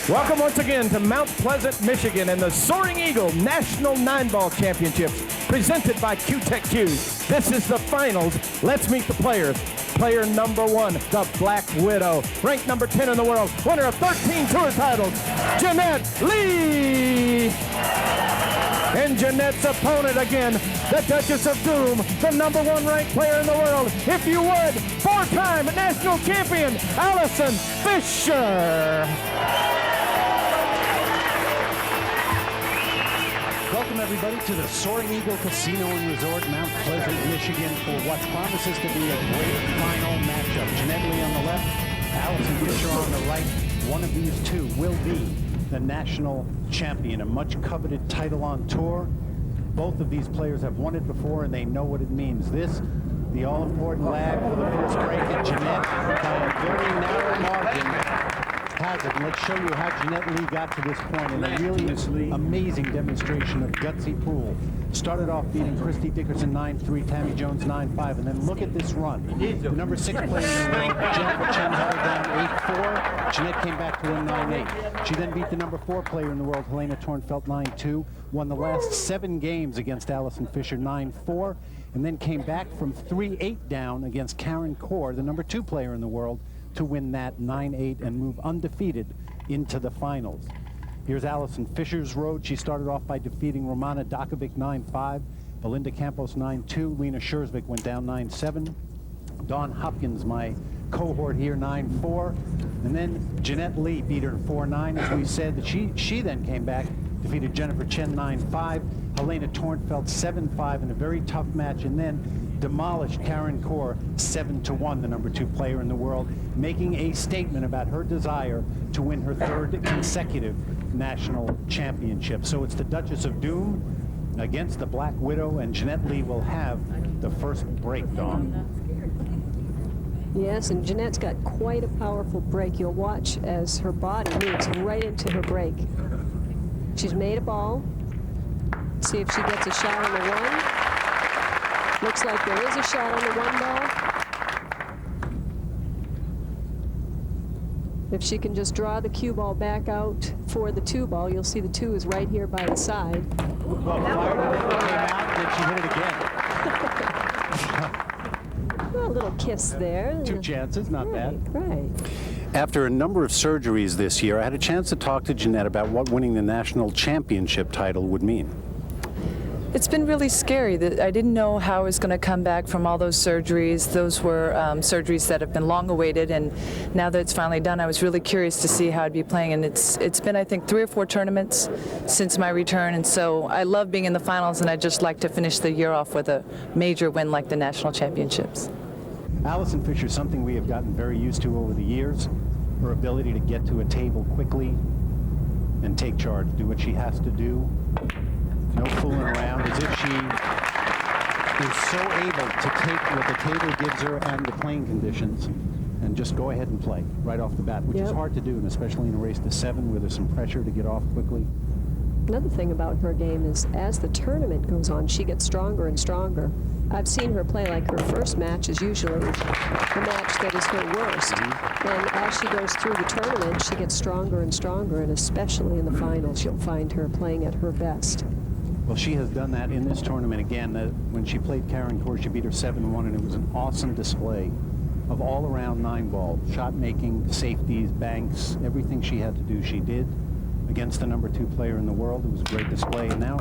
Welcome once again to Mount Pleasant, Michigan and the Soaring Eagle National 9-Ball Championships presented by Q-Tech-Q. This is the finals. Let's meet the players. Player number 1, the Black Widow, ranked number 10 in the world, winner of 13 tour titles, Jeanette Lee. And Jeanette's opponent again, the Duchess of Doom, the number 1 ranked player in the world, if you would, 4-time national champion, Allison Fisher. Welcome everybody to the Soaring Eagle Casino and Resort, Mount Pleasant, Michigan, for what promises to be a great final matchup. Jeanette Lee on the left, Allison Fisher on the right. One of these two will be the national champion, a much coveted title on tour. Both of these players have won it before and they know what it means. This, the all-important lag for the first break, and Jeanette, by a very narrow margin, has it. And let's show you how Jeanette Lee got to this point in a really amazing demonstration of gutsy pool. Started off beating Christy Dickerson 9-3, Tammy Jones 9-5, and then look at this run. The number 6 player in the world, Jennifer Chen, held her down 8-4. Jeanette came back to win 9-8. She then beat the number 4 player in the world, Helena Tornfelt, 9-2. Won the last 7 games against Allison Fisher, 9-4, and then came back from 3-8 down against Karen Kaur, the number 2 player in the world, to win that 9-8 and move undefeated into the finals. Here's Allison Fisher's road. She started off by defeating Romana Dakovic 9-5, Belinda Campos 9-2, Lena Schurzvik went down 9-7, Dawn Hopkins, my cohort here, 9-4, and then Jeanette Lee beat her 4-9, as we said. That she then came back, defeated Jennifer Chen 9-5, Helena Tornfelt 7-5 in a very tough match, and then demolished Karen Kaur 7-1, the number 2 player in the world, making a statement about her desire to win her 3rd consecutive national championship. So it's the Duchess of Doom against the Black Widow, and Jeanette Lee will have the first break, Dawn. Yes, and Jeanette's got quite a powerful break. You'll watch as her body moves right into her break. She's made a ball. See if she gets a shot on the 1. Looks like there is a shot on the 1 ball. If she can just draw the cue ball back out for the 2 ball, you'll see the 2 is right here by the side. Well, fired it, came out, then she hit it again. A little kiss there. 2 chances, not bad. Right. After a number of surgeries this year, I had a chance to talk to Jeanette about what winning the national championship title would mean. It's been really scary. I didn't know how I was going to come back from all those surgeries. Those were surgeries that have been long awaited, and now that it's finally done, I was really curious to see how I'd be playing. And it's been, I think, 3 or 4 tournaments since my return, and so I love being in the finals, and I'd just like to finish the year off with a major win like the national championships. Allison Fisher, something we have gotten very used to over the years, her ability to get to a table quickly and take charge, do what she has to do. No fooling around, as if she is so able to take what the table gives her and the playing conditions and just go ahead and play right off the bat, which is hard to do, and especially in a race to 7 where there's some pressure to get off quickly. Another thing about her game is as the tournament goes on, she gets stronger and stronger. I've seen her play like her first match is usually the match that is her worst. And as she goes through the tournament, she gets stronger and stronger, and especially in the finals, you'll find her playing at her best. Well, she has done that in this tournament again. When she played Karen Kaur, she beat her 7-1, and it was an awesome display of all-around 9-ball, shot-making, safeties, banks, everything she had to do, she did against the number 2 player in the world. It was a great display, and now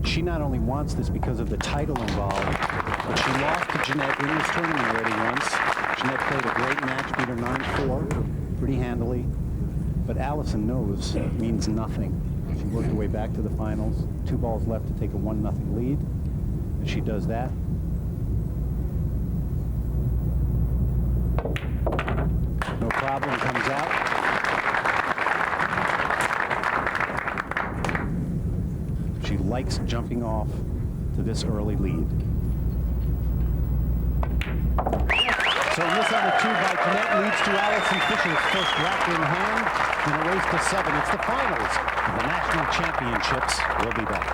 she not only wants this because of the title involved, but she lost to Jeanette in this tournament already once. Jeanette played a great match, beat her 9-4 pretty handily, but Allison knows it means nothing. She worked her way back to the finals. 2 balls left to take a 1-0 lead. And she does that. No problem, comes out. She likes jumping off to this early lead. So miss number 2 by Jeanette leads to Allison Fisher's first rack in hand in a race to 7. It's the finals. The national championships will be back.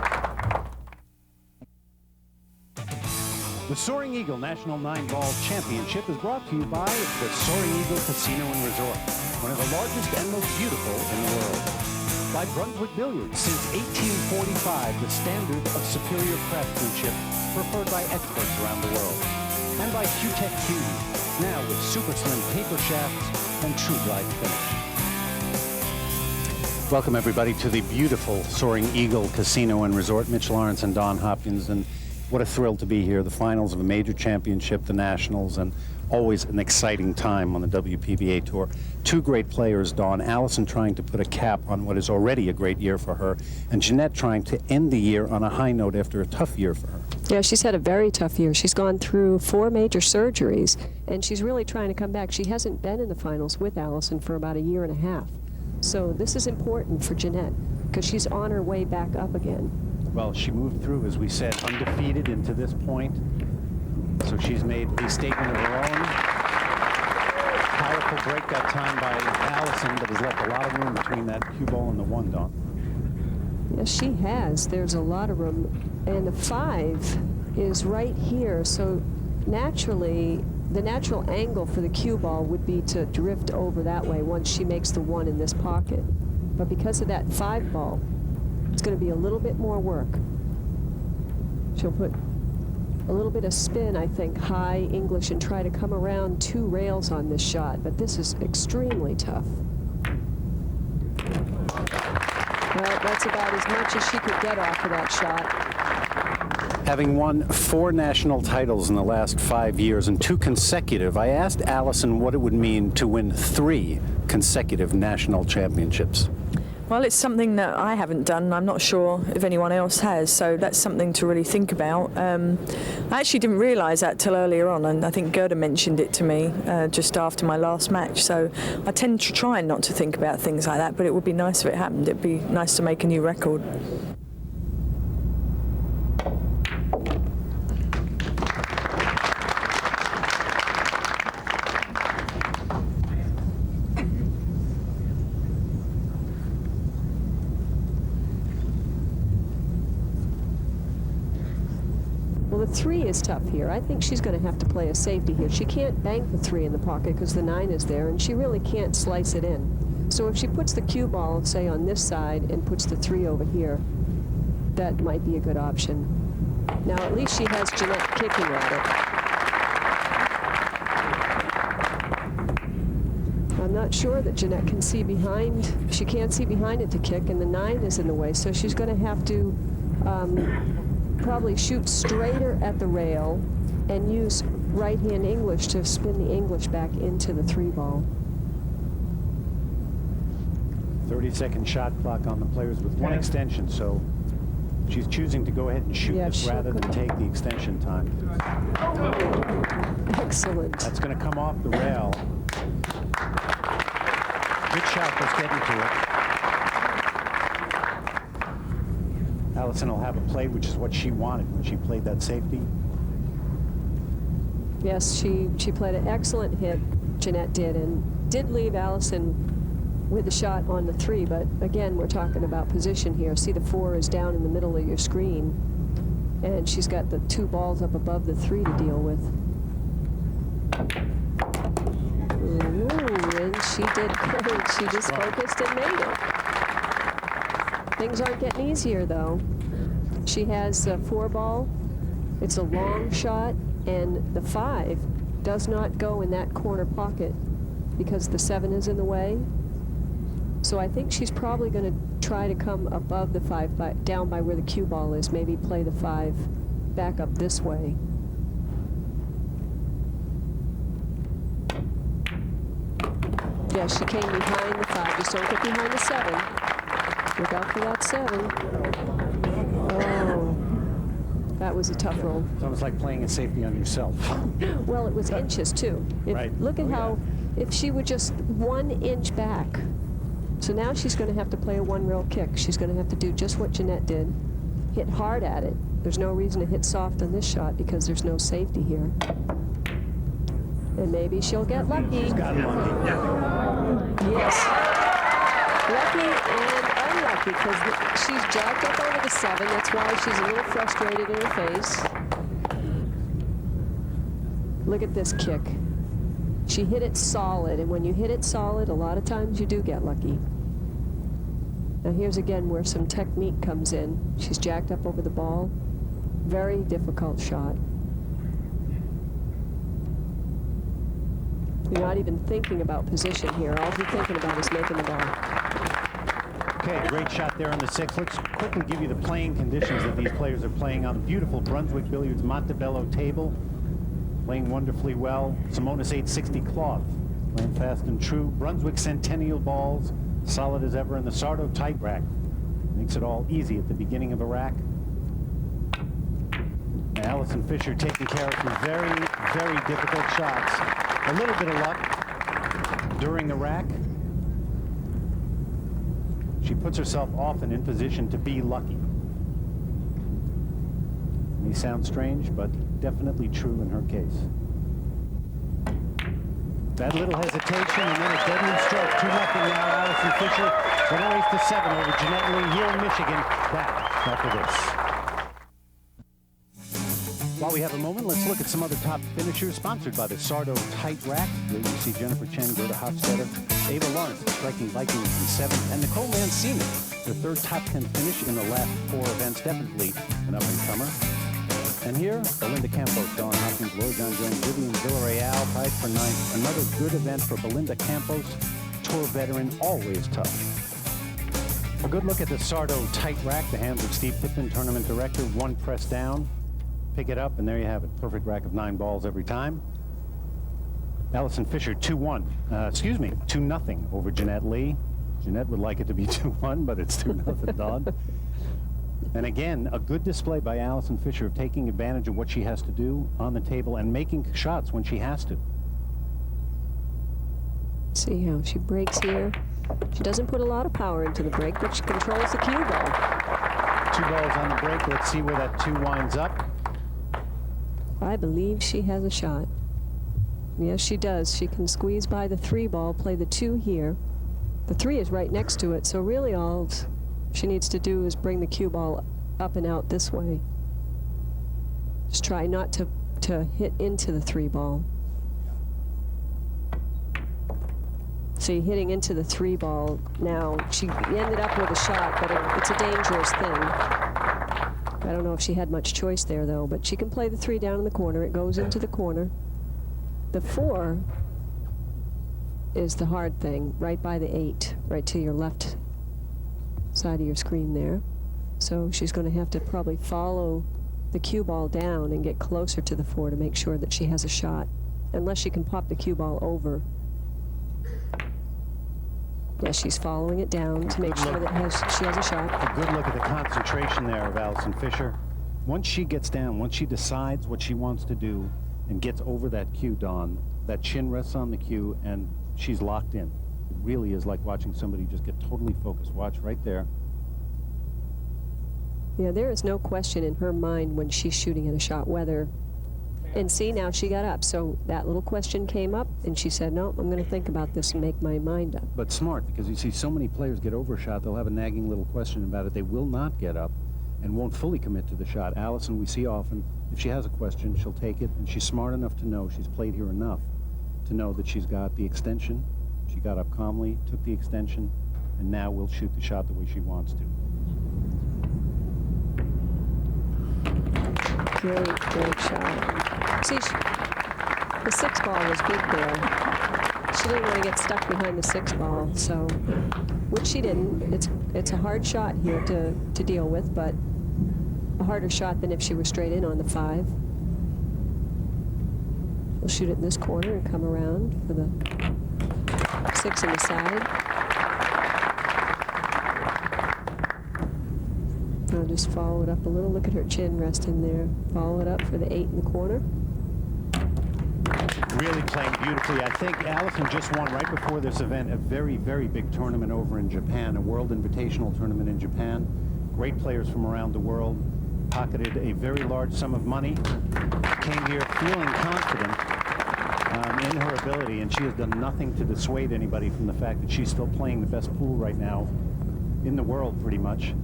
The Soaring Eagle National 9-Ball Championship is brought to you by the Soaring Eagle Casino and Resort, one of the largest and most beautiful in the world. By Brunswick Billiards, since 1845, the standard of superior craftsmanship preferred by experts around the world. And by Q-Tech Cubes, now with super slim paper shafts and true glide finish. Welcome everybody to the beautiful Soaring Eagle Casino and Resort. Mitch Lawrence and Don Hopkins, and what a thrill to be here. The finals of a major championship, the Nationals, and always an exciting time on the WPBA Tour. Two great players, Dawn. Allison trying to put a cap on what is already a great year for her, and Jeanette trying to end the year on a high note after a tough year for her. Yeah, she's had a very tough year. She's gone through 4 major surgeries, and she's really trying to come back. She hasn't been in the finals with Allison for about a year and a half. So this is important for Jeanette, because she's on her way back up again. Well, she moved through, as we said, undefeated into this point. So she's made a statement of her own. Powerful break that time by Allison, but has left a lot of room between that cue ball and the 1, Dawn. Yes, she has. There's a lot of room. And the 5 is right here. So naturally, the natural angle for the cue ball would be to drift over that way once she makes the 1 in this pocket. But because of that 5 ball, it's going to be a little bit more work. She'll put a little bit of spin, I think, high English, and try to come around 2 rails on this shot. But this is extremely tough. Well, that's about as much as she could get off of that shot. Having won 4 national titles in the last 5 years and 2 consecutive, I asked Allison what it would mean to win 3 consecutive national championships. Well, it's something that I haven't done. I'm not sure if anyone else has, so that's something to really think about. I actually didn't realise that till earlier on, and I think Gerda mentioned it to me just after my last match. So I tend to try not to think about things like that, but it would be nice if it happened. It'd be nice to make a new record. Well, the 3 is tough here. I think she's going to have to play a safety here. She can't bank the 3 in the pocket because the 9 is there, and she really can't slice it in. So if she puts the cue ball, say, on this side and puts the 3 over here, that might be a good option. Now, at least she has Jeanette kicking at it. I'm not sure that Jeanette can see behind. She can't see behind it to kick, and the 9 is in the way, so she's going to have to probably shoot straighter at the rail and use right-hand English to spin the English back into the 3 ball. 30-second shot clock on the players with 1 extension, so she's choosing to go ahead and shoot this rather than take the extension time. Excellent. That's going to come off the rail. Good shot, just getting to it. Allison will have a play, which is what she wanted when she played that safety. Yes, she played an excellent hit, Jeanette did, and did leave Allison with a shot on the 3, but again, we're talking about position here. See, the 4 is down in the middle of your screen, and she's got the 2 balls up above the 3 to deal with. Ooh, and she did great. She just focused and made it. Things aren't getting easier, though. She has a 4 ball. It's a long shot, and the 5 does not go in that corner pocket because the 7 is in the way. So I think she's probably going to try to come above the 5, down by where the cue ball is, maybe play the 5 back up this way. Yeah, she came behind the 5. Just don't get behind the 7. Look out for that 7. Oh, that was a tough roll. It's almost like playing a safety on yourself. Well, it was inches, too. Right. Look at how, if she were just 1 inch back. So now she's going to have to play a 1-rail kick. She's going to have to do just what Jeanette did. Hit hard at it. There's no reason to hit soft on this shot because there's no safety here. And maybe she'll get lucky. She's got lucky. Yes. Lucky and unlucky because she's jacked up over the 7. That's why she's a little frustrated in her face. Look at this kick. She hit it solid, and when you hit it solid, a lot of times you do get lucky. Now here's again where some technique comes in. She's jacked up over the ball. Very difficult shot. You're not even thinking about position here. All you're thinking about is making the ball. Okay, great shot there on the 6. Let's quickly give you the playing conditions that these players are playing on. The beautiful Brunswick Billiards Montebello table. Playing wonderfully well. Simonis 860 cloth. Playing fast and true. Brunswick Centennial balls. Solid as ever. And the Sardo tight rack. Makes it all easy at the beginning of a rack. Allison Fisher taking care of some very, very difficult shots. A little bit of luck during the rack. She puts herself often in position to be lucky. May sound strange, but definitely true in her case. That little hesitation and then a deadly stroke. 2-0 now. Allison Fisher going to race to 7 over Jeanette Lee here in Michigan. Back after this. While we have a moment, let's look at some other top finishers sponsored by the Sardo Tight Rack. Here you see Jennifer Chen, Gerda Hofstetter, Ava Lawrence striking Vikings in 7th, and Nicole Mancini, the 3rd top 10 finish in the last 4 events, definitely an up-and-comer. And here, Belinda Campos, Dawn Hopkins, Laura John Jones, Vivian Villarreal tied for 9th. Another good event for Belinda Campos, tour veteran, always tough. A good look at the Sardo Tight Rack, the hands of Steve Tipton, tournament director, 1 press down. Pick it up, and there you have it. Perfect rack of 9 balls every time. Allison Fisher, 2-0 over Jeanette Lee. Jeanette would like it to be 2-1, but it's 2-0, Dawn. And again, a good display by Allison Fisher of taking advantage of what she has to do on the table and making shots when she has to. See how she breaks here. She doesn't put a lot of power into the break, but she controls the cue ball. 2 balls on the break. Let's see where that 2 winds up. I believe she has a shot. Yes, she does. She can squeeze by the 3 ball, play the 2 here. The 3 is right next to it, so really all she needs to do is bring the cue ball up and out this way. Just try not to hit into the 3 ball. See, hitting into the 3 ball now, she ended up with a shot, but it's a dangerous thing. I don't know if she had much choice there, though, but she can play the 3 down in the corner. It goes into the corner. The 4 is the hard thing, right by the 8, right to your left side of your screen there. So she's going to have to probably follow the cue ball down and get closer to the 4 to make sure that she has a shot, unless she can pop the cue ball over. Yes, she's following it down to make sure that she has a shot. A good look at the concentration there of Allison Fisher. Once she gets down, once she decides what she wants to do and gets over that cue, Dawn, that chin rests on the cue and she's locked in. It really is like watching somebody just get totally focused. Watch right there. Yeah, there is no question in her mind when she's shooting at a shot whether. And see, now she got up. So that little question came up, and she said, no, I'm going to think about this and make my mind up. But smart, because you see so many players get overshot, they'll have a nagging little question about it. They will not get up and won't fully commit to the shot. Allison, we see often, if she has a question, she'll take it, and she's smart enough to know, she's played here enough to know that she's got the extension. She got up calmly, took the extension, and now will shoot the shot the way she wants to. Great shot. See, the 6 ball was big there. She didn't want to get stuck behind the 6 ball, so, which she didn't. It's a hard shot here to deal with, but a harder shot than if she were straight in on the 5. She'll shoot it in this corner and come around for the 6 in the side. I'll just follow it up a little. Look at her chin resting there. Follow it up for the 8 in the corner. Really playing beautifully. I think Allison just won right before this event a very, very big tournament over in Japan, a World Invitational tournament in Japan. Great players from around the world. Pocketed a very large sum of money. Came here feeling confident in her ability, and she has done nothing to dissuade anybody from the fact that she's still playing the best pool right now in the world, pretty much.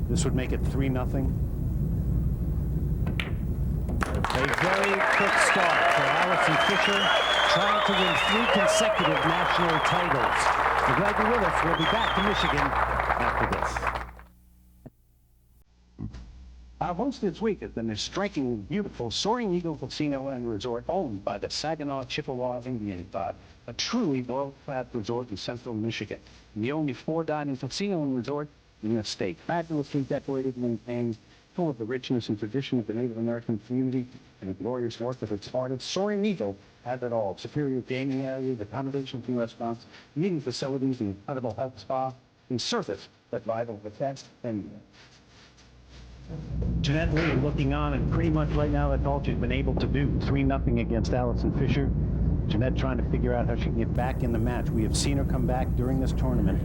This would make it 3-0. A very quick start for Allison Allison Fisher trying to win 3 consecutive national titles. We're glad you're with us. We'll be back to Michigan after this. Our host this week has been the striking, beautiful Soaring Eagle Casino and Resort owned by the Saginaw Chippewa Indian Tribe, a truly world-class resort in central Michigan, and the only 4-dining casino and resort in the state. Fabulously decorated and maintained, full of the richness and tradition of the Native American community and the glorious work of its artists. Soaring Eagle has it all. Superior gaming areas, accommodations and restaurants, meeting facilities, and incredible health spa, and service that rival the best anywhere. Jeanette Lee looking on, and pretty much right now that's all she's been able to do. 3-0 against Allison Fisher. Jeanette trying to figure out how she can get back in the match. We have seen her come back during this tournament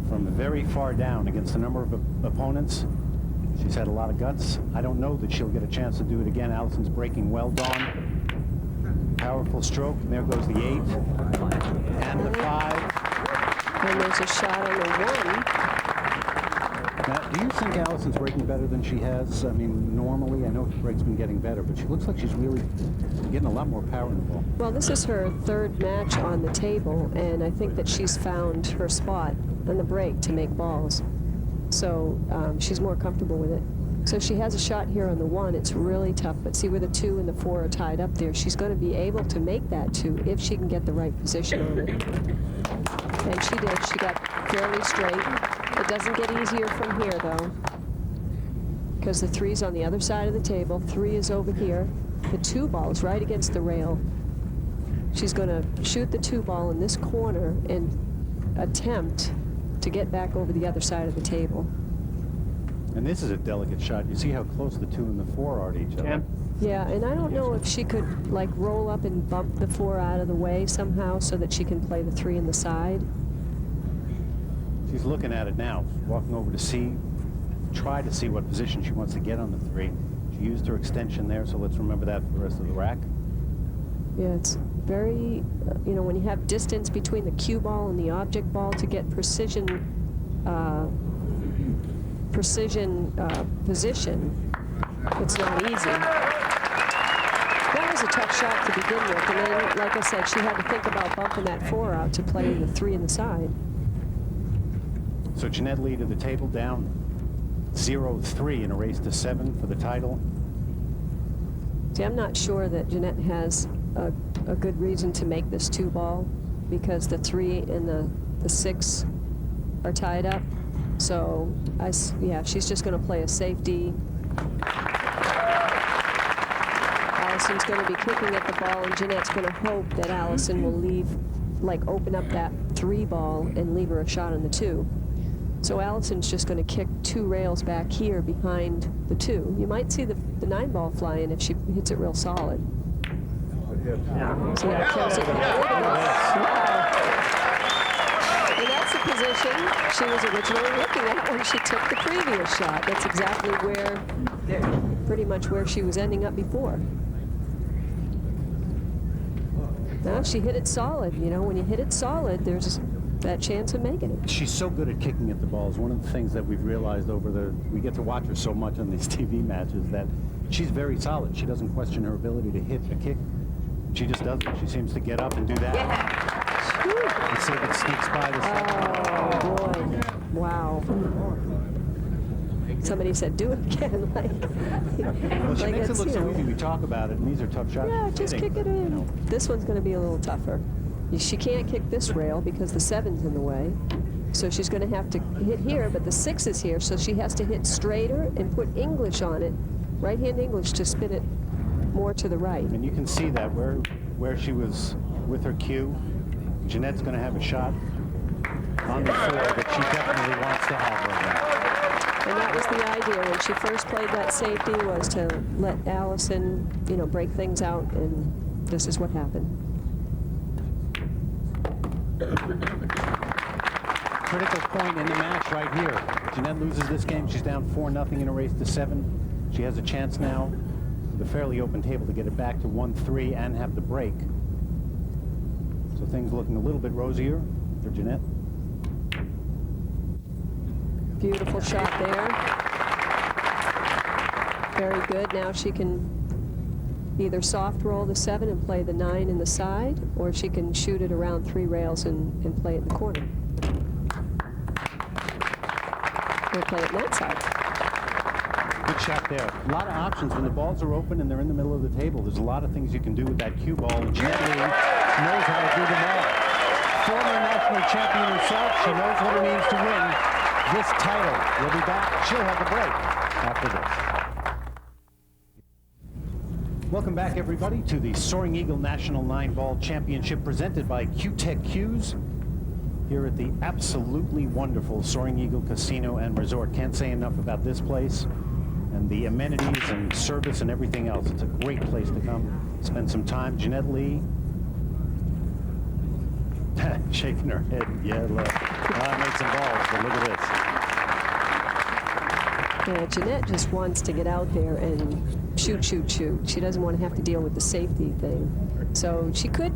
from very far down against a number of opponents. She's had a lot of guts. I don't know that she'll get a chance to do it again. Allison's breaking well, Dawn. Powerful stroke, and there goes the 8 and the 5. And there's a shot on the 1. Now, do you think Allison's breaking better than she has? I mean, normally, I know her break's been getting better, but she looks like she's really getting a lot more power in the ball. Well, this is her 3rd match on the table, and I think that she's found her spot on the break to make balls. So she's more comfortable with it. So she has a shot here on the 1. It's really tough, but see where the 2 and the 4 are tied up there. She's going to be able to make that 2 if she can get the right position on it. And she did. She got fairly straight. It doesn't get easier from here, though, because the 3's on the other side of the table. 3 is over here. The 2 ball is right against the rail. She's going to shoot the 2 ball in this corner and attempt to get back over the other side of the table. And this is a delicate shot. You see how close the 2 and the 4 are to each other. Yeah, and I don't know if she could, like, roll up and bump the 4 out of the way somehow so that she can play the 3 in the side. She's looking at it now, walking over to try to see what position she wants to get on the 3. She used her extension there, so let's remember that for the rest of the rack. Yeah, it's very, you know, when you have distance between the cue ball and the object ball to get position, it's not easy. That was a tough shot to begin with, and then, like I said, she had to think about bumping that 4 out to play the 3 in the side. So Jeanette Lee to the table, down 0-3 in a race to 7 for the title. See, I'm not sure that Jeanette has a good reason to make this 2 ball because the 3 and the 6 are tied up. So, yeah, she's just going to play a safety. Allison's going to be kicking at the ball, and Jeanette's going to hope that Allison will open up that 3 ball and leave her a shot on the 2. So Allison's just going to kick 2 rails back here behind the 2. You might see the 9 ball fly in if she hits it real solid. Yeah. So that kills it. And that's the position she was originally looking at when she took the previous shot. That's exactly pretty much where she was ending up before. Now she hit it solid. You know, when you hit it solid, there's that chance of making it. She's so good at kicking at the balls. One of the things that we've realized we get to watch her so much on these TV matches, that she's very solid. She doesn't question her ability to hit a kick. She just does it. She seems to get up and do that. Yeah. Let's see if it sneaks by the Oh, boy. Wow. Somebody said, do it again. Well, she makes it look so easy. We talk about it, and these are tough shots. Yeah, just kick it in. You know. This one's going to be a little tougher. She can't kick this rail because the 7's in the way. So she's going to have to hit here, but the 6 is here, so she has to hit straighter and put English on it, right-hand English, to spin it more to the right. And you can see that where she was with her cue. Jeanette's going to have a shot on the 4 that she definitely wants to have right now. And that was the idea when she first played that safety, was to let Allison, you know, break things out, and this is what happened. Critical point in the match right here. Jeanette loses this game. She's down 4-0 in a race to 7. She has a chance now, with a fairly open table, to get it back to 1-3 and have the break. So things looking a little bit rosier for Jeanette. Beautiful shot there. Very good. Now she can either soft roll the 7 and play the 9 in the side, or she can shoot it around 3 rails and play it in the corner. Or play it net side. Good shot there. A lot of options. When the balls are open and they're in the middle of the table, there's a lot of things you can do with that cue ball. And Jeanette Lee knows how to do them all. Former national champion herself, she knows what it means to win this title. We'll be back. She'll have a break after this. Welcome back, everybody, to the Soaring Eagle National 9-Ball Championship presented by Q-Tech Cues here at the absolutely wonderful Soaring Eagle Casino and Resort. Can't say enough about this place and the amenities and service and everything else. It's a great place to come, spend some time. Jeanette Lee shaking her head. Yeah, look. I made some balls, but look at this. Yeah, Jeanette just wants to get out there and shoot, shoot, shoot. She doesn't want to have to deal with the safety thing. So she could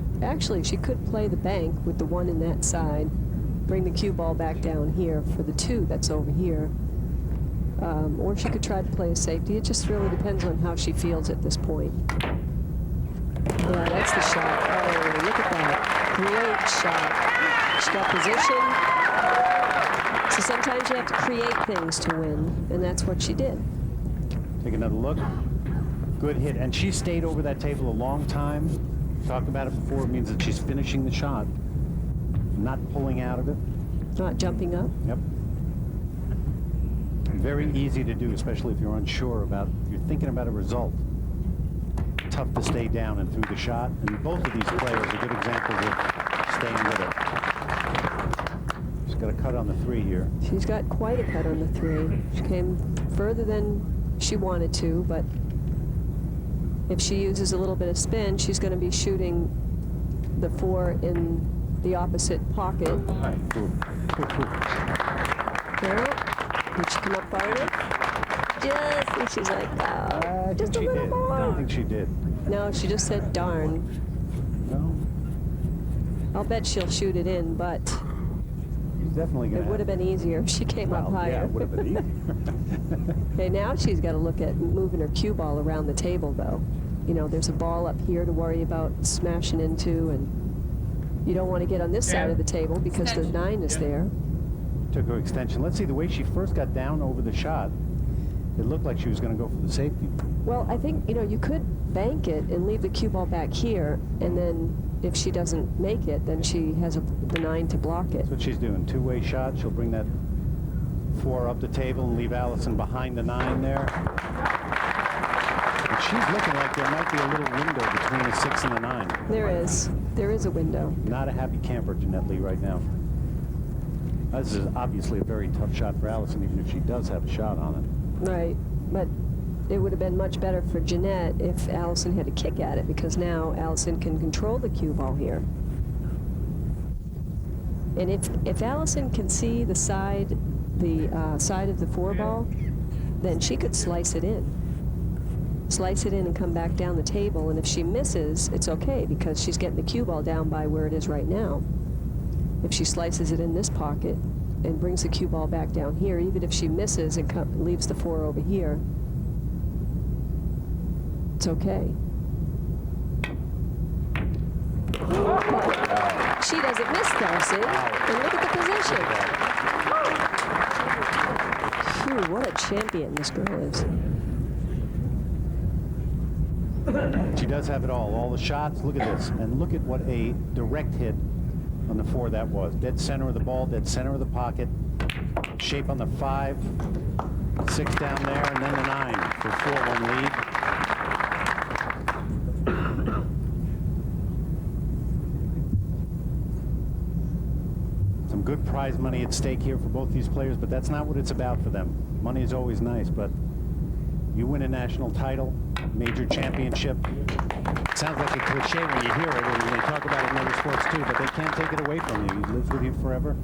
play the bank with the 1 in that side, bring the cue ball back down here for the 2 that's over here. Or she could try to play a safety. It just really depends on how she feels at this point. Yeah, that's the shot. Oh, look at that. Great shot. She got position. So sometimes you have to create things to win, and that's what she did. Take another look. Good hit. And she stayed over that table a long time. Talked about it before. It means that she's finishing the shot, not pulling out of it. Not jumping up. Yep. Very easy to do, especially if you're unsure about, you're thinking about a result. Tough to stay down and through the shot. And both of these players are good examples of staying with it. She's got a cut on the 3 here. She's got quite a cut on the 3. She came further than she wanted to, but if she uses a little bit of spin, she's going to be shooting the 4 in the opposite pocket. There. Did she come up far enough? Just, and she's like, oh, just a little more. I don't think she did. No, she just said darn. No. I'll bet she'll shoot it in, but She's definitely going to. it would have been easier if she came up higher. Yeah, it would have been easier. Okay, now she's got to look at moving her cue ball around the table, though. You know, there's a ball up here to worry about smashing into, and you don't want to get on this side of the table because the 9 is there. Took her extension. Let's see, the way she first got down over the shot, it looked like she was going to go for the safety. Well, I think, you know, you could bank it and leave the cue ball back here, and then if she doesn't make it, then she has the 9 to block it. That's what she's doing. Two-way shot. She'll bring that 4 up the table and leave Allison behind the 9 there. But she's looking like there might be a little window between the 6 and the 9. There is. There is a window. Not a happy camper, Jeanette Lee, right now. This is obviously a very tough shot for Allison, even if she does have a shot on it. Right, but it would have been much better for Jeanette if Allison had a kick at it, because now Allison can control the cue ball here. And if Allison can see the side of the 4 ball, then she could slice it in. Slice it in and come back down the table, and if she misses, it's okay, because she's getting the cue ball down by where it is right now. If she slices it in this pocket and brings the cue ball back down here, even if she misses and leaves the 4 over here, it's okay. But she doesn't miss, Darcy. And look at the position. Phew, what a champion this girl is. She does have it all the shots. Look at this. And look at what a direct hit on the 4 that was. Dead center of the ball, dead center of the pocket. Shape on the 5, 6 down there, and then the 9 for 4-1 lead. Some good prize money at stake here for both these players, but that's not what it's about for them. Money is always nice, but you win a national title, major championship. It sounds like a cliche when you hear it, and they talk about it in other sports too, but they can't take it away from you. He lives with you forever.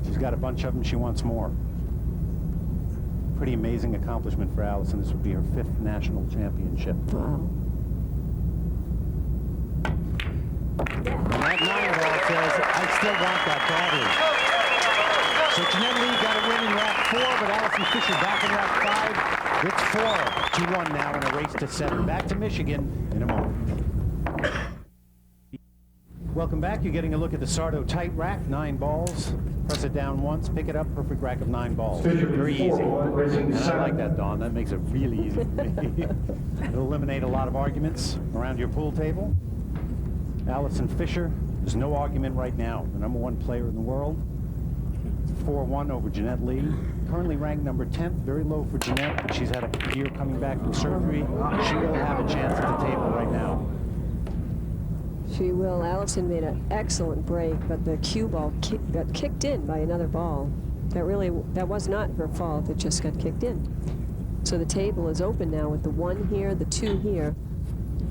She's got a bunch of them. She wants more. Pretty amazing accomplishment for Allison. This would be her 5th national championship. Wow. And that 9 ball says, I still want that badly. So Jeanette Lee got a win in rack 4, but Allison Fisher back in rack 5. It's 4. 2-1 now in a race to 7. Back to Michigan in a moment. Welcome back. You're getting a look at the Sardo tight rack. 9 balls. Press it down once, pick it up, perfect rack of 9 balls. Very easy. And I like that, Dawn. That makes it really easy for me. It'll eliminate a lot of arguments around your pool table. Allison Fisher, there's no argument right now. The #1 player in the world. 4-1 over Jeanette Lee. Currently ranked number 10th, very low for Jeanette, but she's had a year coming back from surgery. She will have a chance at the table right now. She will. Allison made an excellent break, but the cue ball got kicked in by another ball. That was not her fault. It just got kicked in. So the table is open now with the 1 here, the 2 here.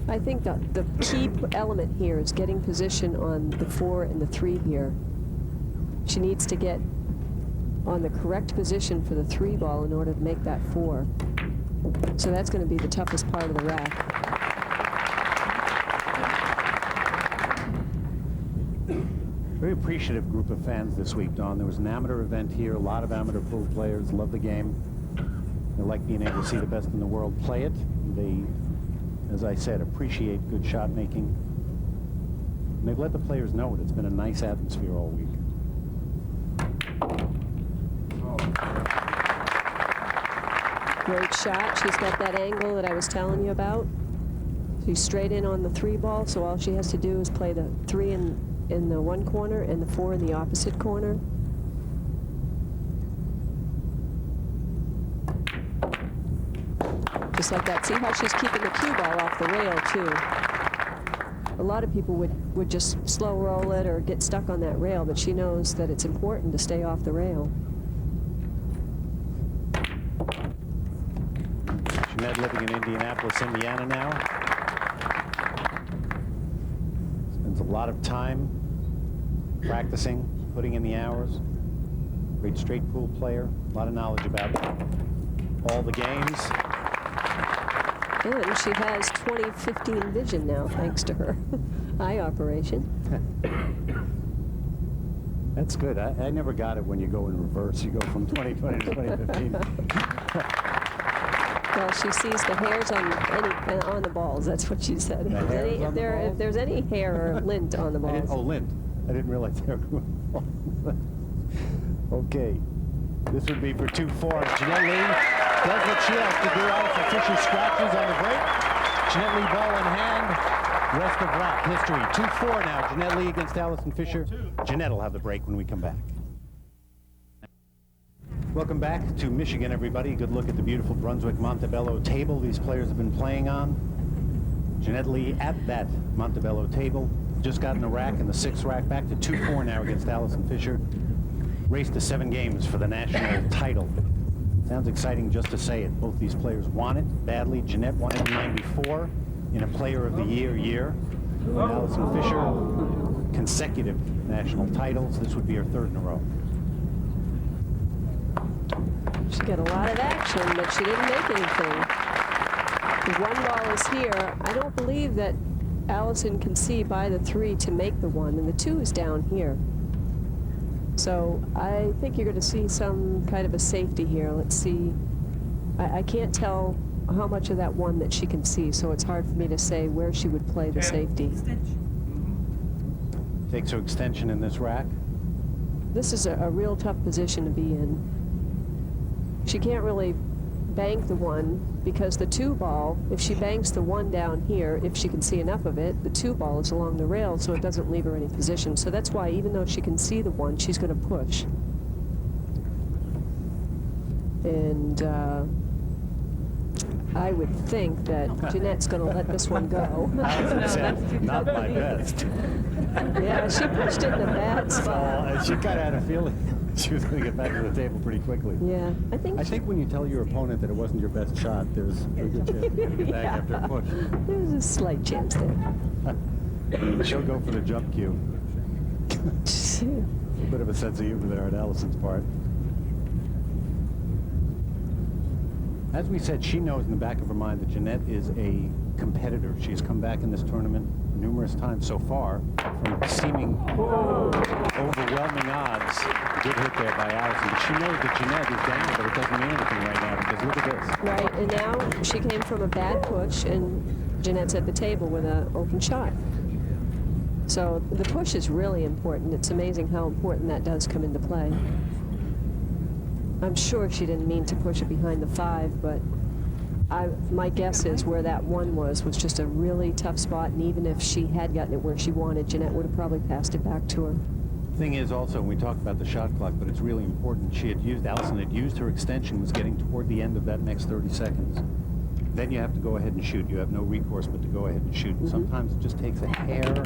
I think the key element here is getting position on the 4 and the 3 here. She needs to get on the correct position for the 3 ball in order to make that 4. So that's going to be the toughest part of the rack. Very appreciative group of fans this week, Dawn. There was an amateur event here. A lot of amateur pool players love the game. They like being able to see the best in the world play it. They, as I said, appreciate good shot making. And they've let the players know it. It's been a nice atmosphere all week. Great shot. She's got that angle that I was telling you about. She's straight in on the 3 ball, so all she has to do is play the 3 in the 1 corner and the 4 in the opposite corner. Just like that. See how she's keeping the cue ball off the rail, too. A lot of people would just slow roll it or get stuck on that rail, but she knows that it's important to stay off the rail. Jeanette living in Indianapolis, Indiana now. Spends a lot of time practicing, putting in the hours. Great straight pool player. A lot of knowledge about all the games. And she has 20/15 vision now, thanks to her eye operation. That's good. I never got it when you go in reverse. You go from 20/20 to 20/15. Well, she sees the hairs on the balls. That's what she said. If there's any hair or lint on the balls. Oh, lint. I didn't realize there were balls. Okay. This would be for 2-4. Jeanette Lee does what she has to do. Allison Fisher scratches on the break. Jeanette Lee ball in hand. Rest of rack history. 2-4 now. Jeanette Lee against Allison Fisher. Jeanette will have the break when we come back. Welcome back to Michigan, everybody. Good look at the beautiful Brunswick Montebello table these players have been playing on. Jeanette Lee at that Montebello table. Just got in the rack in the 6th rack. Back to 2-4 now against Allison Fisher. Race to 7 games for the national title. Sounds exciting just to say it. Both these players want it badly. Jeanette won it in '94 in a Player of the Year. And Allison Fisher, consecutive national titles. This would be her 3rd in a row. She got a lot of action, but she didn't make anything. The 1 ball is here. I don't believe that Allison can see by the 3 to make the 1, and the 2 is down here. So I think you're going to see some kind of a safety here. Let's see. I can't tell how much of that 1 that she can see, so it's hard for me to say where she would play the safety. Takes her extension in this rack. This is a real tough position to be in. She can't really bank the 1 because the 2 ball, if she banks the 1 down here, if she can see enough of it, the 2 ball is along the rail, so it doesn't leave her any position. So that's why even though she can see the 1, she's going to push. And I would think that Jeanette's going to let this one go. Not my best. Yeah, she pushed it in the bad spot. She kind of had a feeling she was going to get back to the table pretty quickly. Yeah, I think when you tell your opponent that it wasn't your best shot, there's a good chance you're going to get back after a push. There's a slight chance there. She'll go for the jump cue. A bit of a sense of humor there on Allison's part. As we said, she knows in the back of her mind that Jeanette is a competitor. She has come back in this tournament in numerous times so far from seeming overwhelming odds. Good hit there by Allison. But she knows that Jeanette is down, but it doesn't mean anything right now because look at this. Right, and now she came from a bad push, and Jeanette's at the table with an open shot. So the push is really important. It's amazing how important that does come into play. I'm sure she didn't mean to push it behind the 5, but my guess is where that 1 was just a really tough spot, and even if she had gotten it where she wanted, Jeanette would have probably passed it back to her. Thing is also, we talked about the shot clock, but it's really important. Allison had used her extension, was getting toward the end of that next 30 seconds. Then you have to go ahead and shoot. You have no recourse but to go ahead and shoot. And sometimes it just takes a hair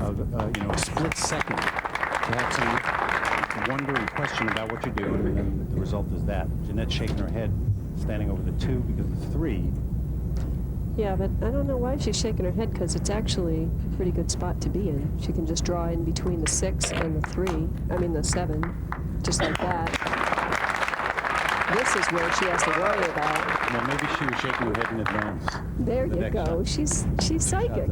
of, a split second to have some wonder and question about what you're doing, and then the result is that. Jeanette's shaking her head, standing over the 2 because the 3. Yeah, but I don't know why she's shaking her head, because it's actually a pretty good spot to be in. She can just draw in between the 6 and the 7, just like that. This is where she has to worry about. Now, maybe she was shaking her head in advance. There you go. She's psychic.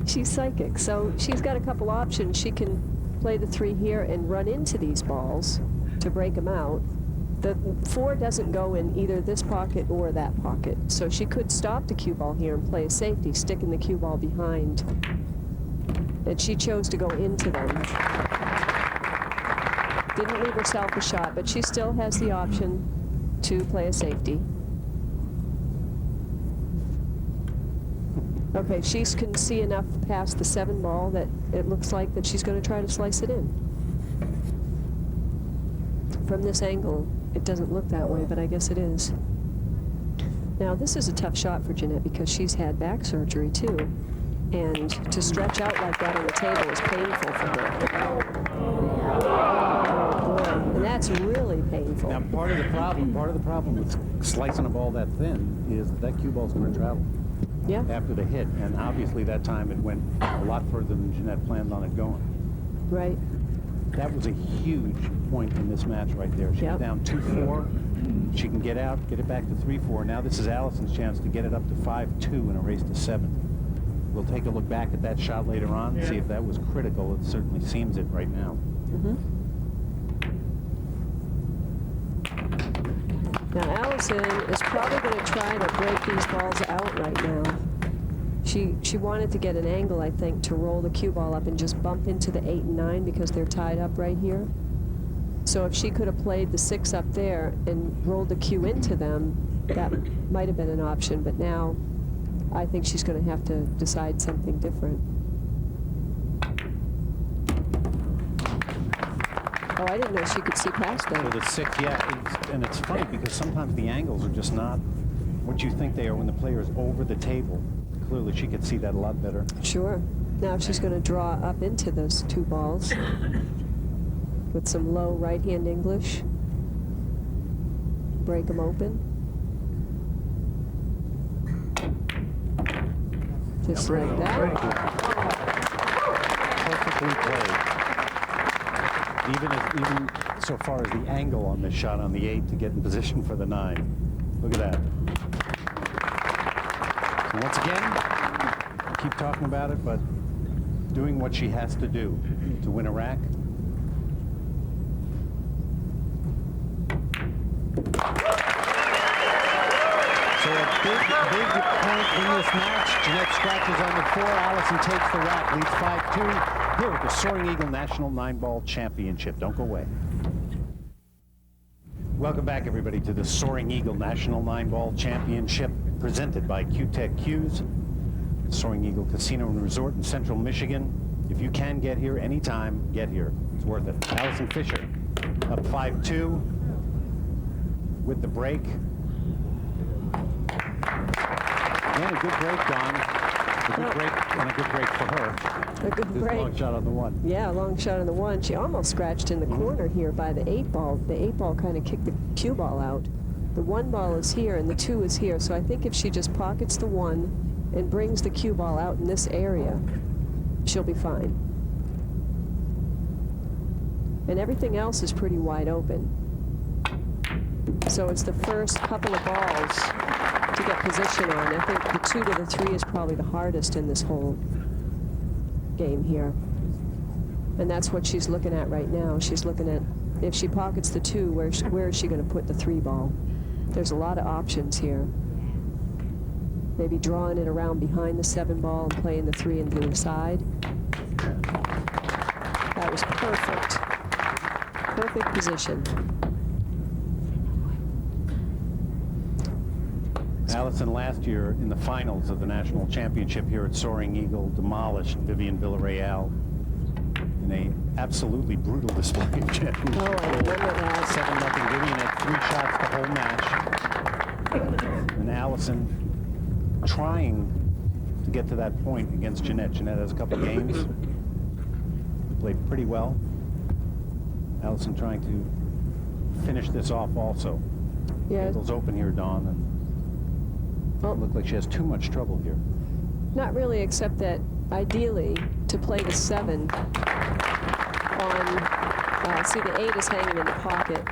She's psychic. So she's got a couple options. She can play the 3 here and run into these balls to break them out. The 4 doesn't go in either this pocket or that pocket. So she could stop the cue ball here and play a safety, sticking the cue ball behind. And she chose to go into them. Didn't leave herself a shot, but she still has the option to play a safety. Okay, she can see enough past the 7 ball that it looks like that she's going to try to slice it in. From this angle, it doesn't look that way, but I guess it is. Now, this is a tough shot for Jeanette because she's had back surgery too, and to stretch out like that on the table is painful for her. Oh boy, and that's really painful. Now, part of the problem with slicing a ball that thin is that cue ball's going to travel. Yeah. After the hit, and obviously that time it went a lot further than Jeanette planned on it going. Right. That was a huge point in this match right there. She was down 2-4. She can get out, get it back to 3-4. Now this is Allison's chance to get it up to 5-2 in a race to 7. We'll take a look back at that shot later on, see if that was critical. It certainly seems it right now. Now Allison is probably going to try to break these balls out right now. She wanted to get an angle, I think, to roll the cue ball up and just bump into the 8 and 9 because they're tied up right here. So if she could have played the 6 up there and rolled the cue into them, that might have been an option. But now I think she's going to have to decide something different. Oh, I didn't know she could see past that. So the 6, and it's funny because sometimes the angles are just not what you think they are when the player is over the table. Clearly, she could see that a lot better. Sure. Now she's going to draw up into those 2 balls with some low right-hand English. Break them open. Just like that. Perfectly played. Even so far as the angle on this shot on the 8 to get in position for the 9. Look at that. And once again, I keep talking about it, but doing what she has to do to win a rack. So a big point in this match. Jeanette scratches on the 4. Allison takes the rack, leads 5-2 here at the Soaring Eagle National 9-Ball Championship. Don't go away. Welcome back, everybody, to the Soaring Eagle National 9-Ball Championship, presented by Q-Tech Q's, Soaring Eagle Casino and Resort in Central Michigan. If you can get here anytime, get here. It's worth it. Allison Fisher up 5-2 with the break. And a good break, Don. A good break, and a good break for her. A good break. Long shot on the 1. Yeah, long shot on the 1. She almost scratched in the corner here by the 8 ball. The 8 ball kind of kicked the cue ball out. The 1 ball is here and the 2 is here. So I think if she just pockets the 1 and brings the cue ball out in this area, she'll be fine. And everything else is pretty wide open. So it's the first couple of balls to get position on. I think the 2 to the 3 is probably the hardest in this hole. game here. And that's what she's looking at right now. She's looking at, if she pockets the 2, where is she going to put the 3 ball? There's a lot of options here. Maybe drawing it around behind the 7 ball and playing the 3 into the side. That was perfect. Perfect position. Allison last year in the finals of the national championship here at Soaring Eagle demolished Vivian Villarreal in a absolutely brutal display of championship. Oh, I remember that. 7-0. Vivian had 3 shots the whole match. And Allison trying to get to that point against Jeanette. Jeanette has a couple games. Played pretty well. Allison trying to finish this off also. Yeah. Handles open here, Dawn, and it looked like she has too much trouble here. Not really, except that ideally to play the 7 on, see the 8 is hanging in the pocket.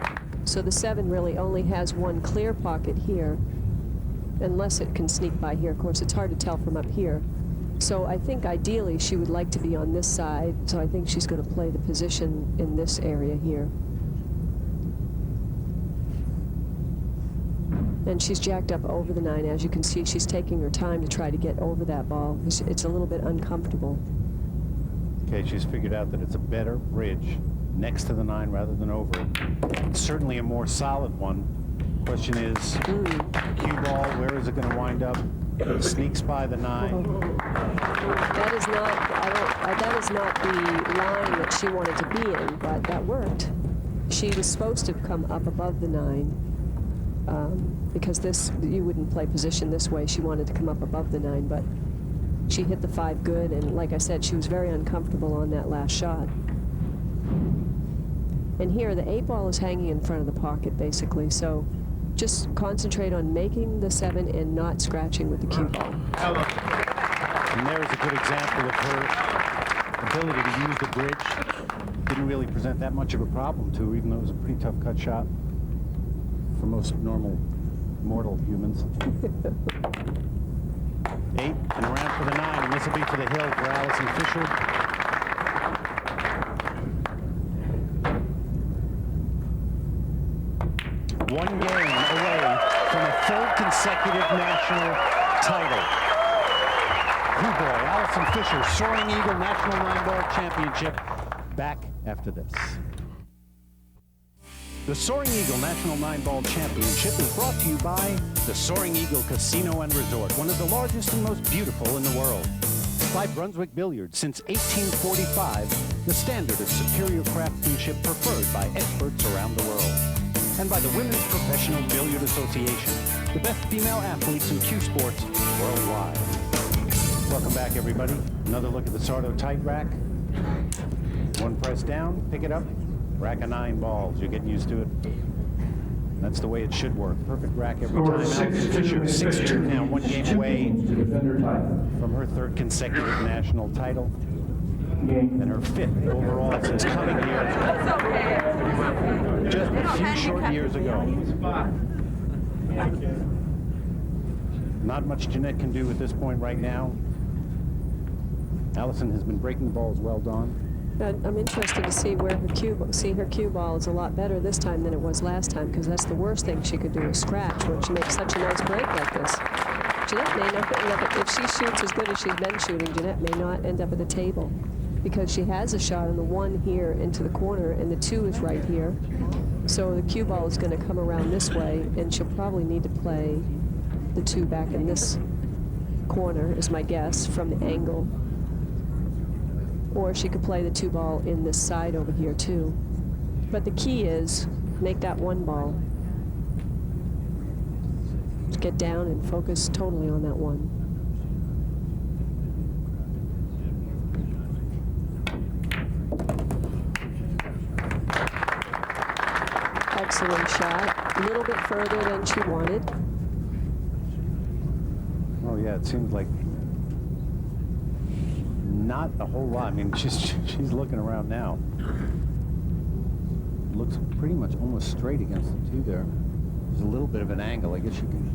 So the 7 really only has one clear pocket here, unless it can sneak by here. Of course, it's hard to tell from up here. So I think ideally she would like to be on this side, so I think she's going to play the position in this area here. And she's jacked up over the 9. As you can see, she's taking her time to try to get over that ball. It's a little bit uncomfortable. Okay, she's figured out that it's a better bridge next to the 9 rather than over it. It's certainly a more solid one. Question is, cue ball, where is it going to wind up? It sneaks by the 9. That is not the line that she wanted to be in, but that worked. She was supposed to come up above the 9. Because you wouldn't play position this way. She wanted to come up above the 9, but she hit the 5 good, and like I said, she was very uncomfortable on that last shot. And here, the 8 ball is hanging in front of the pocket, basically, so just concentrate on making the 7 and not scratching with the cue ball. And there's a good example of her ability to use the bridge. Didn't really present that much of a problem to her, even though it was a pretty tough cut shot for most normal mortal humans. 8 and around for the 9, and this will be for the hill for Allison Fisher. One game away from a 3rd consecutive national title. Good boy, Allison Fisher, Soaring Eagle National 9-Ball Championship. Back after this. The Soaring Eagle National 9-Ball Championship is brought to you by the Soaring Eagle Casino and Resort, one of the largest and most beautiful in the world. By Brunswick Billiards, since 1845, the standard of superior craftsmanship preferred by experts around the world. And by the Women's Professional Billiard Association, the best female athletes in cue sports worldwide. Welcome back, everybody. Another look at the Sardo tight rack. One press down, pick it up. Rack of 9 balls. You're getting used to it. That's the way it should work. Perfect rack every time. Allison Fisher, 6-2 now, 1 game away from her 3rd consecutive national title. And her 5th overall since coming here just a few short years ago. Not much Jeanette can do at this point right now. Allison has been breaking the balls well, Dawn. I'm interested to see where her cue ball is a lot better this time than it was last time, because that's the worst thing she could do is scratch when she makes such a nice break like this. Jeanette may not end up, if she shoots as good as she's been shooting, Jeanette may not end up at the table, because she has a shot on the 1 here into the corner, and the 2 is right here. So the cue ball is going to come around this way, and she'll probably need to play the 2 back in this corner, is my guess, from the angle. Or she could play the 2 ball in this side over here too. But the key is make that 1 ball. Get down and focus totally on that 1. Excellent shot. A little bit further than she wanted. Oh yeah, it seems like not a whole lot. I mean, she's looking around now. Looks pretty much almost straight against the 2 there. There's a little bit of an angle. I guess you can.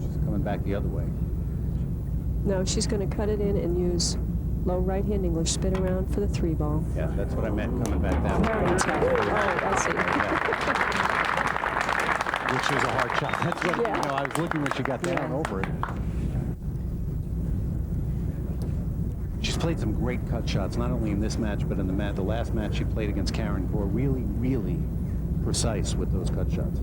She's coming back the other way. No, she's going to cut it in and use Low right hand English spin around for the 3-ball. Yeah, that's what I meant coming back down. Very tough. Oh, I see. Which was a hard shot. That's what, Yeah. you know, I was looking when she got down over it. She's played some great cut shots, not only in this match, but in the last match she played against Karen Gore. Really, really precise with those cut shots.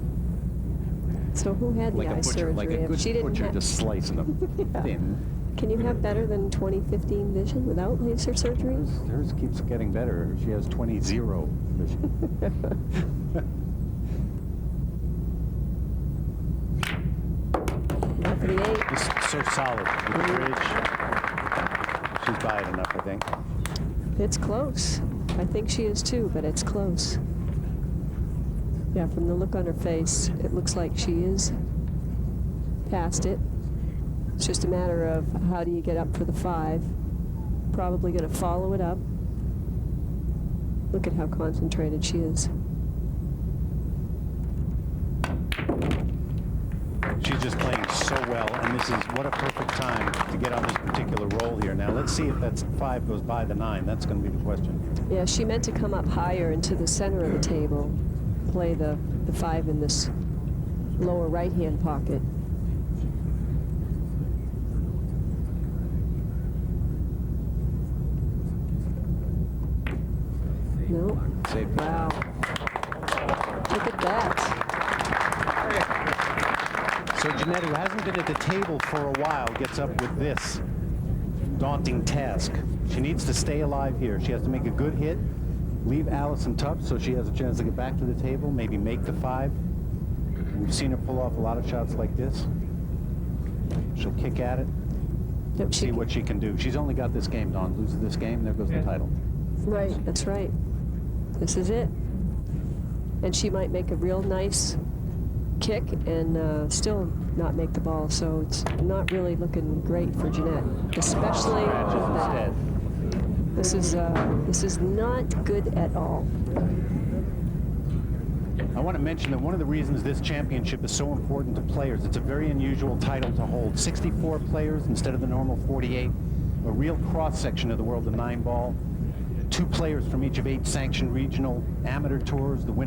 So who had the Like a eye butcher, surgery? like a If good she didn't butcher have, just slicing them thin. can you have better than 20/15 vision without laser surgery? Hers keeps getting better. She has 20/0 vision. Not for the 8. This is so solid with the bridge. She's by it enough, I think. It's close. I think she is too, but it's close. Yeah, from the look on her face, it looks like she is past it. It's just a matter of how do you get up for the 5. Probably going to follow it up. Look at how concentrated she is. She's just playing so well, and this is what a perfect time to get on this particular roll here. Now, let's see if that 5 goes by the 9. That's going to be the question. Yeah, she meant to come up higher into the center of the table, play the 5 in this lower right-hand pocket. No. Safe. Wow. Look at that. So Jeanette, who hasn't been at the table for a while, gets up with this daunting task. She needs to stay alive here. She has to make a good hit, leave Allison tough so she has a chance to get back to the table, maybe make the 5. We've seen her pull off a lot of shots like this. She'll kick at it, Yep, see what she can do. She's only got this game, Dawn. Loses this game, there goes the title. Right, that's right. This is it. And she might make a real nice kick and still not make the ball, so it's not really looking great for Jeanette, especially with that. This is not good at all. I want to mention that one of the reasons this championship is so important to players, it's a very unusual title to hold. 64 players instead of the normal 48. A real cross-section of the world of 9-ball. 2 players from each of 8 sanctioned regional amateur tours. The winner